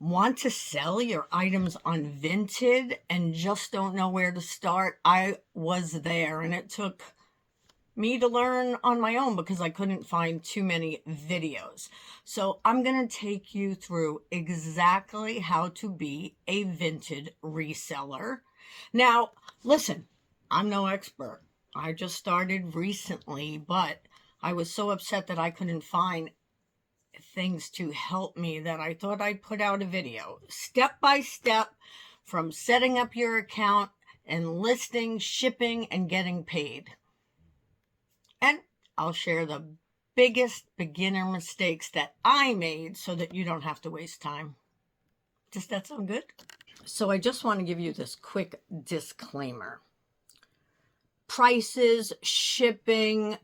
Want to sell your items on Vinted and just don't know where to start? I was there, and it took me to learn on my own because I couldn't find too many videos. So I'm going to take you through exactly how to be a Vinted reseller. Now, listen, I'm no expert. I just started recently, but I was so upset that I couldn't find things to help me that I thought I'd put out a video step by step from setting up your account and listing, shipping, and getting paid. And I'll share the biggest beginner mistakes that I made so that you don't have to waste time. Does that sound good? So I just want to give you this quick disclaimer. Prices, shipping,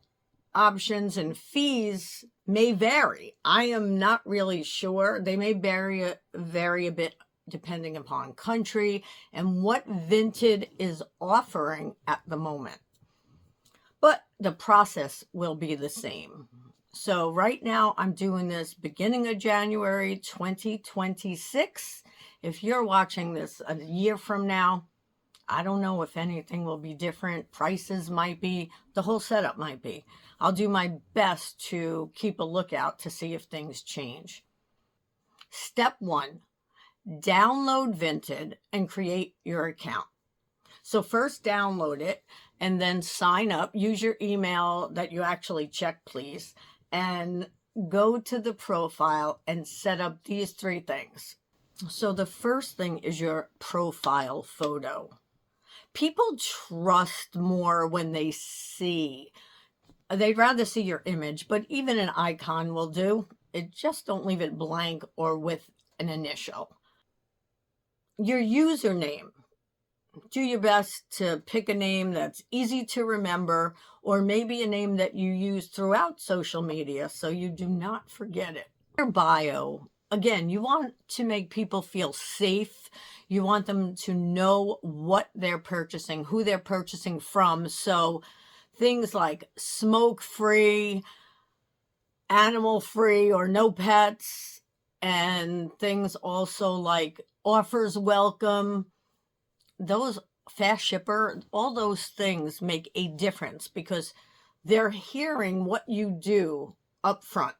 options, and fees may vary. I am not really sure. They may vary a bit depending upon country and what Vinted is offering at the moment. But the process will be the same. So right now I'm doing this beginning of January 2026. If you're watching this a year from now, I don't know if anything will be different. Prices might be, the whole setup might be. I'll do my best to keep a lookout to see if things change. Step 1, download Vinted and create your account. So first download it and then sign up. Use your email that you actually check, please, and go to the profile and set up these 3 things. So the first thing is your profile photo. People trust more when they see. They'd rather see your image, but even an icon will do. Just don't leave it blank or with an initial. Your username. Do your best to pick a name that's easy to remember, or maybe a name that you use throughout social media so you do not forget it. Your bio. Again, you want to make people feel safe. You want them to know what they're purchasing, who they're purchasing from. So things like smoke-free, animal-free, or no pets, and things also like offers welcome, those fast shipper, all those things make a difference because they're hearing what you do up front.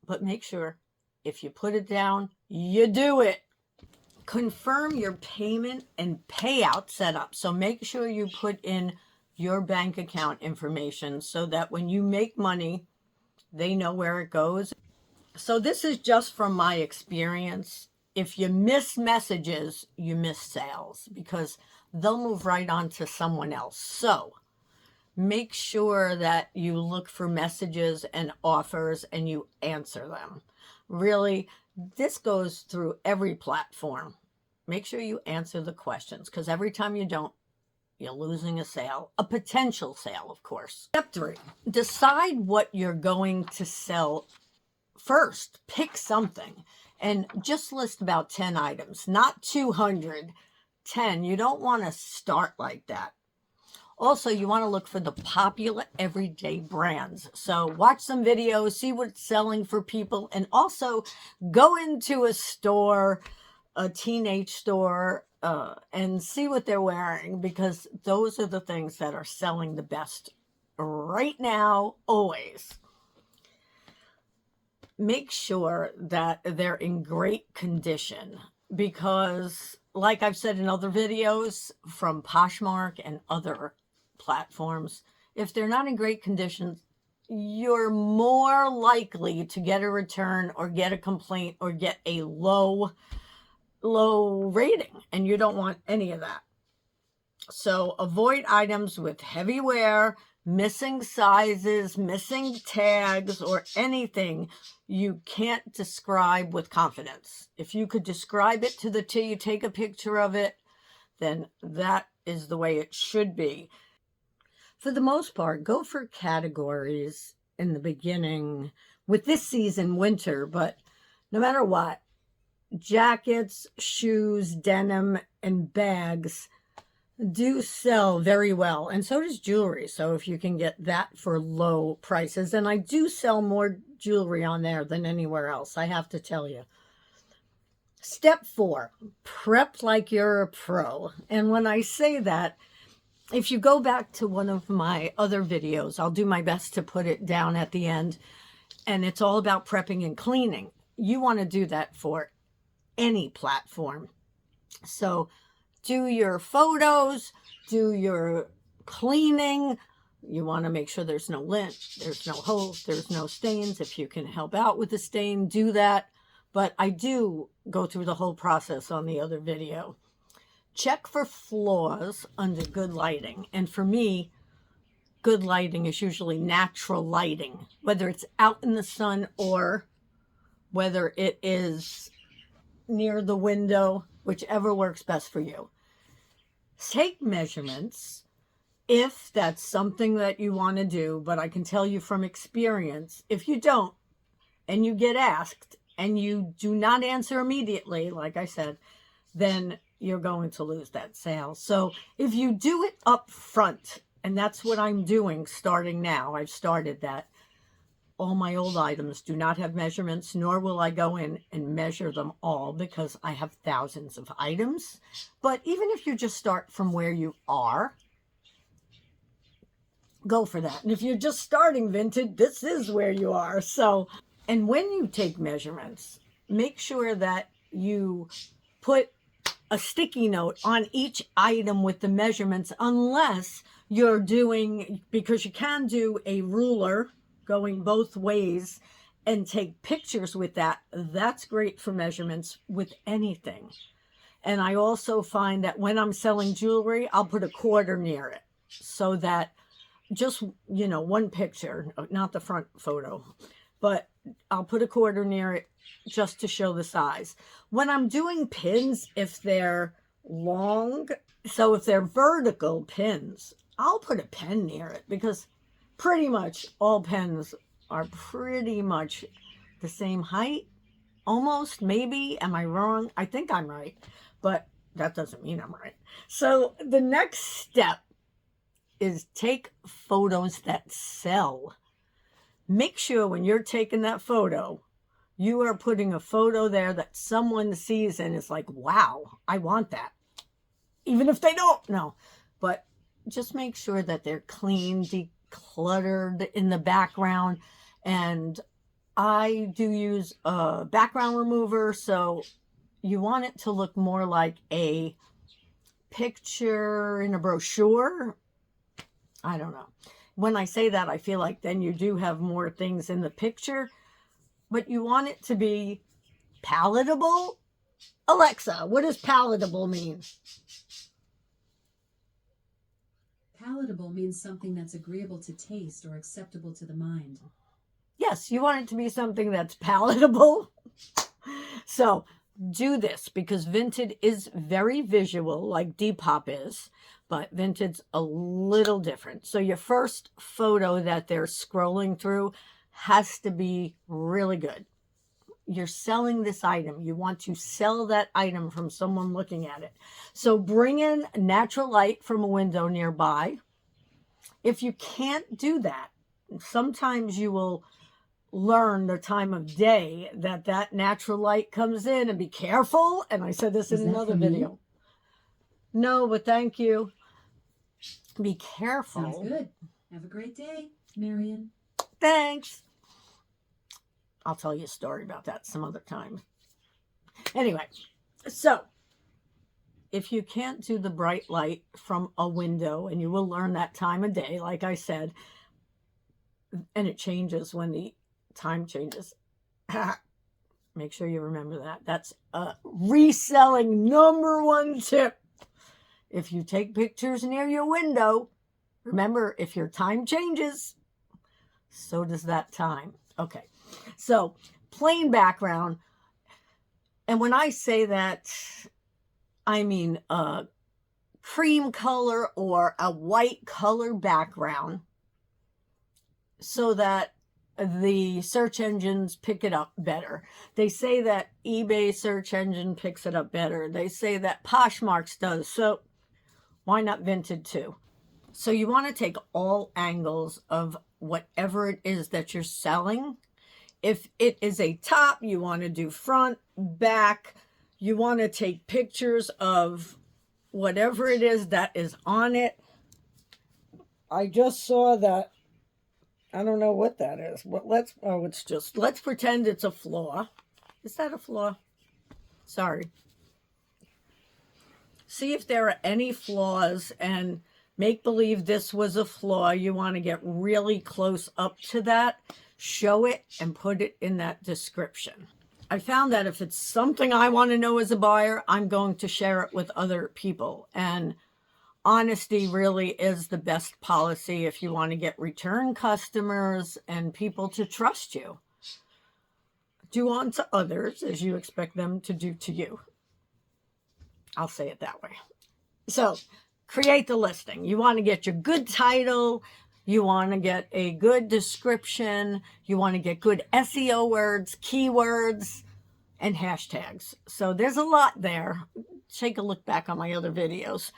But make sure if you put it down, you do it. Confirm your payment and payout setup. So make sure you put in your bank account information so that when you make money, they know where it goes. So this is just from my experience. If you miss messages, you miss sales because they'll move right on to someone else. So make sure that you look for messages and offers and you answer them. Really, this goes through every platform. Make sure you answer the questions because every time you don't, you're losing a sale, a potential sale, of course. Step 3, decide what you're going to sell first. Pick something and just list about 10 items, not 200, 10. You don't want to start like that. Also, you want to look for the popular everyday brands. So watch some videos, see what's selling for people, and also go into a store, a teenage store, and see what they're wearing because those are the things that are selling the best right now, always. Make sure that they're in great condition because, like I've said in other videos from Poshmark and other platforms, if they're not in great condition, you're more likely to get a return or get a complaint or get a low rating, and you don't want any of that. So avoid items with heavy wear, missing sizes, missing tags, or anything you can't describe with confidence. If you could describe it to the T, you take a picture of it, then that is the way it should be. For the most part, go for categories in the beginning with this season, winter, but no matter what, jackets, shoes, denim, and bags do sell very well, and so does jewelry. So if you can get that for low prices, and I do sell more jewelry on there than anywhere else, I have to tell you. Step 4, prep like you're a pro. And when I say that, if you go back to one of my other videos, I'll do my best to put it down at the end, and it's all about prepping and cleaning. You want to do that for any platform. So do your photos, do your cleaning. You want to make sure there's no lint, there's no holes, there's no stains. If you can help out with the stain, do that. But I do go through the whole process on the other video. Check for flaws under good lighting. And for me, good lighting is usually natural lighting, whether it's out in the sun or whether it is near the window, whichever works best for you. Take measurements if that's something that you want to do, but I can tell you from experience, if you don't and you get asked and you do not answer immediately, like I said, then you're going to lose that sale. So if you do it up front, and that's what I'm doing starting now, I've started that. All my old items do not have measurements, nor will I go in and measure them all because I have thousands of items. But even if you just start from where you are, go for that. And if you're just starting Vinted, this is where you are. So, and when you take measurements, make sure that you put a sticky note on each item with the measurements, unless you're doing, because you can do a ruler going both ways and take pictures with that. That's great for measurements with anything. And I also find that when I'm selling jewelry, I'll put a quarter near it so that just, one picture, not the front photo, but I'll put a quarter near it just to show the size. When I'm doing pins, if they're long, so if they're vertical pins, I'll put a pen near it because pretty much all pens are pretty much the same height, almost, maybe. Am I wrong? I think I'm right, but that doesn't mean I'm right. So the next step is take photos that sell. Make sure when you're taking that photo, you are putting a photo there that someone sees and is like, wow, I want that. Even if they don't know. But just make sure that they're clean, decluttered in the background. And I do use a background remover, so you want it to look more like a picture in a brochure. I don't know. When I say that, I feel like then you do have more things in the picture, but you want it to be palatable. Alexa, what does palatable mean? Palatable means something that's agreeable to taste or acceptable to the mind. Yes, you want it to be something that's palatable. So do this, because Vinted is very visual, like Depop is, but Vinted's a little different. So your first photo that they're scrolling through has to be really good. You're selling this item. You want to sell that item from someone looking at it. So bring in natural light from a window nearby. If you can't do that, sometimes you will learn the time of day that natural light comes in, and be careful. And I said this in another video. No, but thank you. Be careful. Sounds good. Have a great day, Marion. Thanks. I'll tell you a story about that some other time. Anyway, so if you can't do the bright light from a window, and you will learn that time of day, like I said, and it changes when the time changes. Make sure you remember that. That's a reselling #1 tip. If you take pictures near your window, remember, if your time changes, so does that time. Okay, so plain background. And when I say that, I mean a cream color or a white color background, so that the search engines pick it up better. They say that eBay search engine picks it up better. They say that Poshmark does. So why not Vinted too? So you want to take all angles of whatever it is that you're selling. If it is a top, you want to do front, back, You want to take pictures of whatever it is that is on it. I just saw that. I don't know what that is. Let's pretend it's a flaw. Is that a flaw? Sorry. See if there are any flaws and make believe this was a flaw. You want to get really close up to that, show it, and put it in that description. I found that if it's something I want to know as a buyer, I'm going to share it with other people. And honesty really is the best policy if you want to get return customers and people to trust you. Do unto others as you expect them to do to you. I'll say it that way. So create the listing. You want to get your good title. You want to get a good description. You want to get good SEO words, keywords, and hashtags. So there's a lot there. Take a look back on my other videos.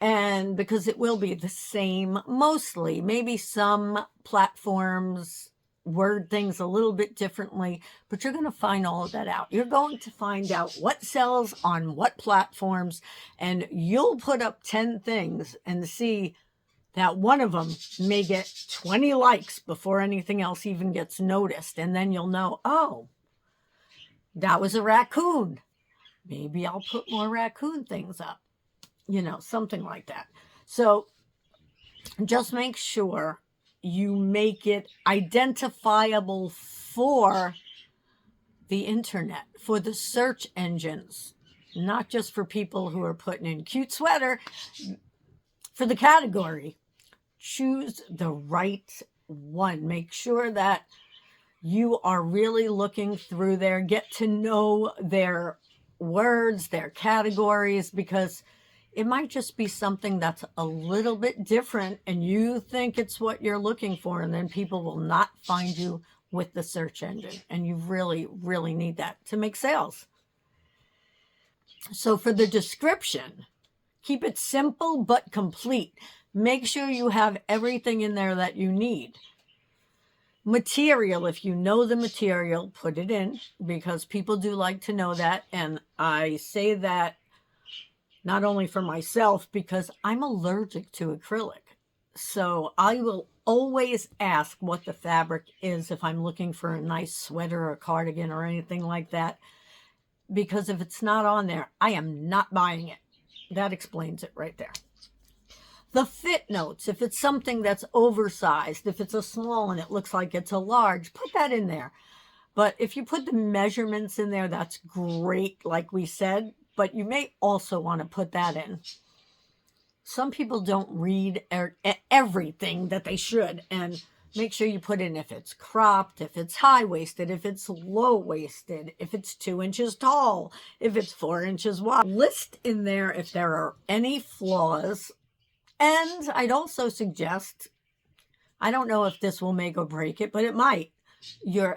And because it will be the same mostly, maybe some platforms word things a little bit differently, but you're going to find all of that out. You're going to find out what sells on what platforms, and you'll put up 10 things and see that one of them may get 20 likes before anything else even gets noticed. And then you'll know, oh, that was a raccoon. Maybe I'll put more raccoon things up, something like that. So just make sure you make it identifiable for the internet, for the search engines, not just for people who are putting in cute sweater, for the category. Choose the right one. Make sure that you are really looking through there, get to know their words, their categories, because it might just be something that's a little bit different and you think it's what you're looking for, and then people will not find you with the search engine. And you really, really need that to make sales. So for the description, keep it simple but complete. Make sure you have everything in there that you need. Material, if you know the material, put it in, because people do like to know that. And I say that not only for myself, because I'm allergic to acrylic. So I will always ask what the fabric is if I'm looking for a nice sweater or cardigan or anything like that. Because if it's not on there, I am not buying it. That explains it right there. The fit notes, if it's something that's oversized, if it's a small and it looks like it's a large, put that in there. But if you put the measurements in there, that's great, like we said. But you may also want to put that in. Some people don't read everything that they should, and make sure you put in if it's cropped, if it's high-waisted, if it's low-waisted, if it's 2 inches tall, if it's 4 inches wide. List in there if there are any flaws. And I'd also suggest, I don't know if this will make or break it, but it might,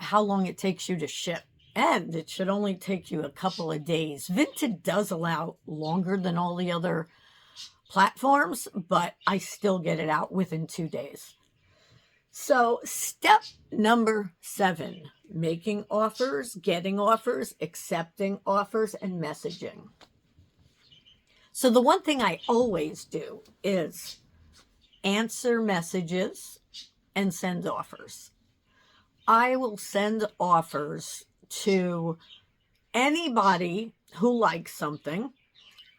how long it takes you to ship. And it should only take you a couple of days. Vinted does allow longer than all the other platforms, but I still get it out within 2 days. So step number 7, making offers, getting offers, accepting offers, and messaging. So the one thing I always do is answer messages and send offers. I will send offers to anybody who likes something,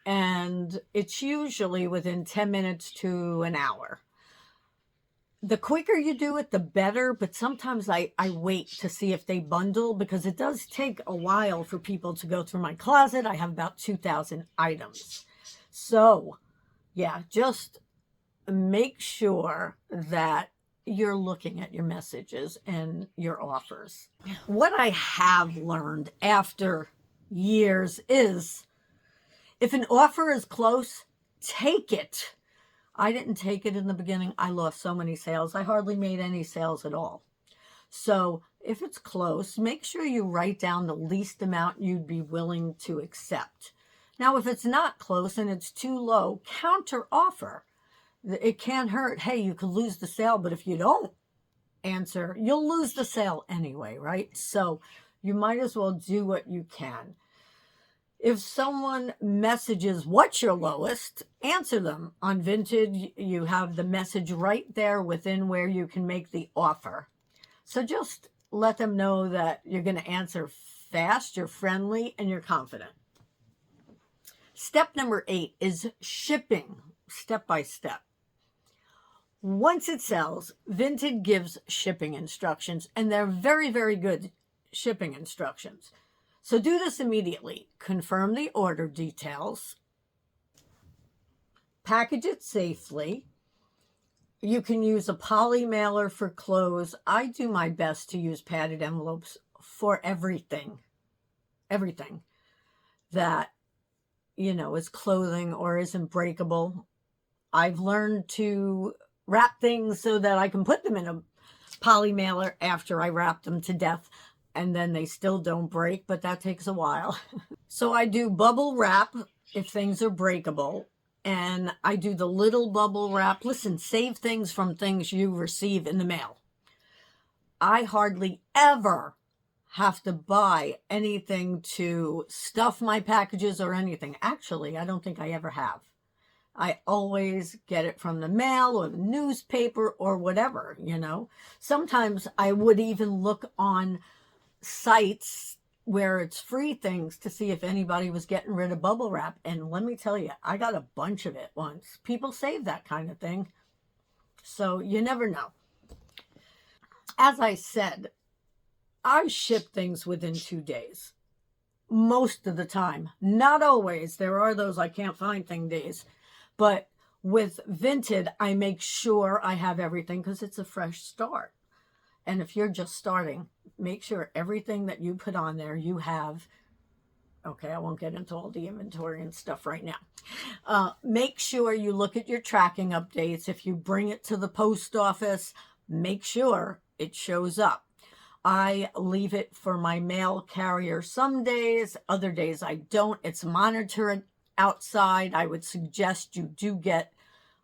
and it's usually within 10 minutes to an hour. The quicker you do it, the better, but sometimes I wait to see if they bundle, because it does take a while for people to go through my closet. I have about 2,000 items. So, yeah, just make sure that you're looking at your messages and your offers. What I have learned after years is if an offer is close, take it. I didn't take it in the beginning. I lost so many sales. I hardly made any sales at all. So if it's close, make sure you write down the least amount you'd be willing to accept. Now, if it's not close and it's too low, counter offer. It can't hurt. Hey, you could lose the sale, but if you don't answer, you'll lose the sale anyway, right? So you might as well do what you can. If someone messages what's your lowest, answer them. On Vinted, you have the message right there within where you can make the offer. So just let them know that you're going to answer fast, you're friendly, and you're confident. Step number 8 is shipping, step by step. Once it sells, Vinted gives shipping instructions, and they're very, very good shipping instructions. So do this immediately. Confirm the order details. Package it safely. You can use a poly mailer for clothes. I do my best to use padded envelopes for everything. Everything that, is clothing or isn't breakable. I've learned to wrap things so that I can put them in a poly mailer after I wrap them to death, and then they still don't break, but that takes a while. So I do bubble wrap if things are breakable, and I do the little bubble wrap. Listen, save things from things you receive in the mail. I hardly ever have to buy anything to stuff my packages or anything. Actually, I don't think I ever have. I always get it from the mail or the newspaper or whatever, Sometimes I would even look on sites where it's free things to see if anybody was getting rid of bubble wrap. And let me tell you, I got a bunch of it once. People save that kind of thing. So you never know. As I said, I ship things within 2 days. Most of the time. Not always. There are those I can't find thing days. But with Vinted, I make sure I have everything because it's a fresh start. And if you're just starting, make sure everything that you put on there, you have. Okay, I won't get into all the inventory and stuff right now. Make sure you look at your tracking updates. If you bring it to the post office, make sure it shows up. I leave it for my mail carrier some days. Other days I don't. It's monitored outside. I would suggest you do get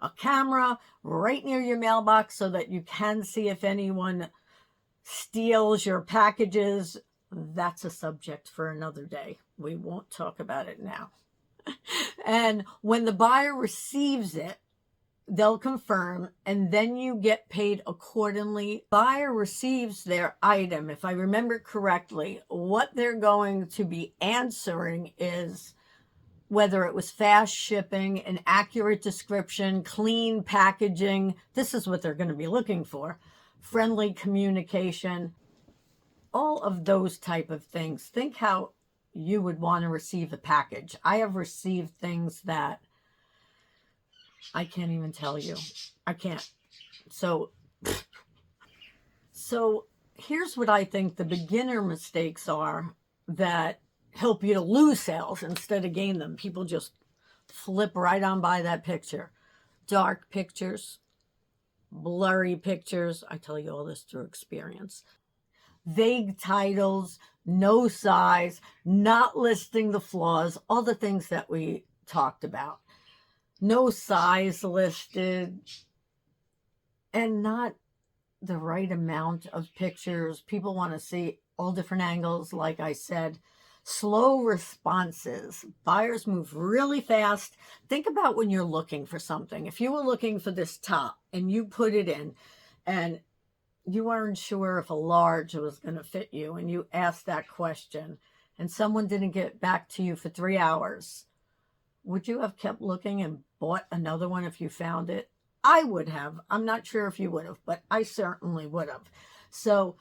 a camera right near your mailbox so that you can see if anyone steals your packages. That's a subject for another day. We won't talk about it now. And when the buyer receives it, they'll confirm, and then you get paid accordingly. Buyer receives their item. If I remember correctly, what they're going to be answering is whether it was fast shipping, an accurate description, clean packaging. This is what they're going to be looking for. Friendly communication, all of those type of things. Think how you would want to receive a package. I have received things that I can't even tell you. I can't. So here's what I think the beginner mistakes are that help you to lose sales instead of gain them. People just flip right on by that picture. Dark pictures, blurry pictures. I tell you all this through experience. Vague titles, no size, not listing the flaws, all the things that we talked about. No size listed, and not the right amount of pictures. People want to see all different angles, like I said. Slow responses. Buyers move really fast. Think about when you're looking for something. If you were looking for this top and you put it in and you weren't sure if a large was going to fit you, and you asked that question and someone didn't get back to you for 3 hours, would you have kept looking and bought another one if you found it? I would have. I'm not sure if you would have, but I certainly would have. So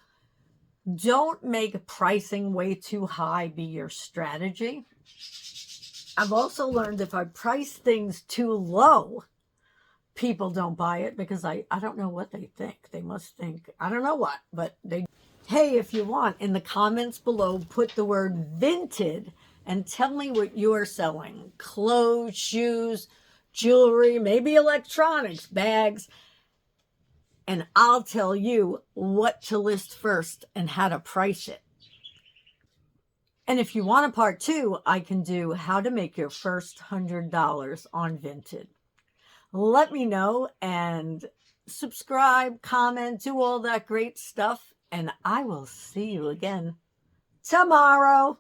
don't make pricing way too high be your strategy. I've also learned if I price things too low, people don't buy it because I don't know what they think. They must think, I don't know what, but they. Hey, if you want, in the comments below, put the word Vinted and tell me what you're selling. Clothes, shoes, jewelry, maybe electronics, bags. And I'll tell you what to list first and how to price it. And if you want a part 2, I can do how to make your first $100 on Vinted. Let me know and subscribe, comment, do all that great stuff. And I will see you again tomorrow.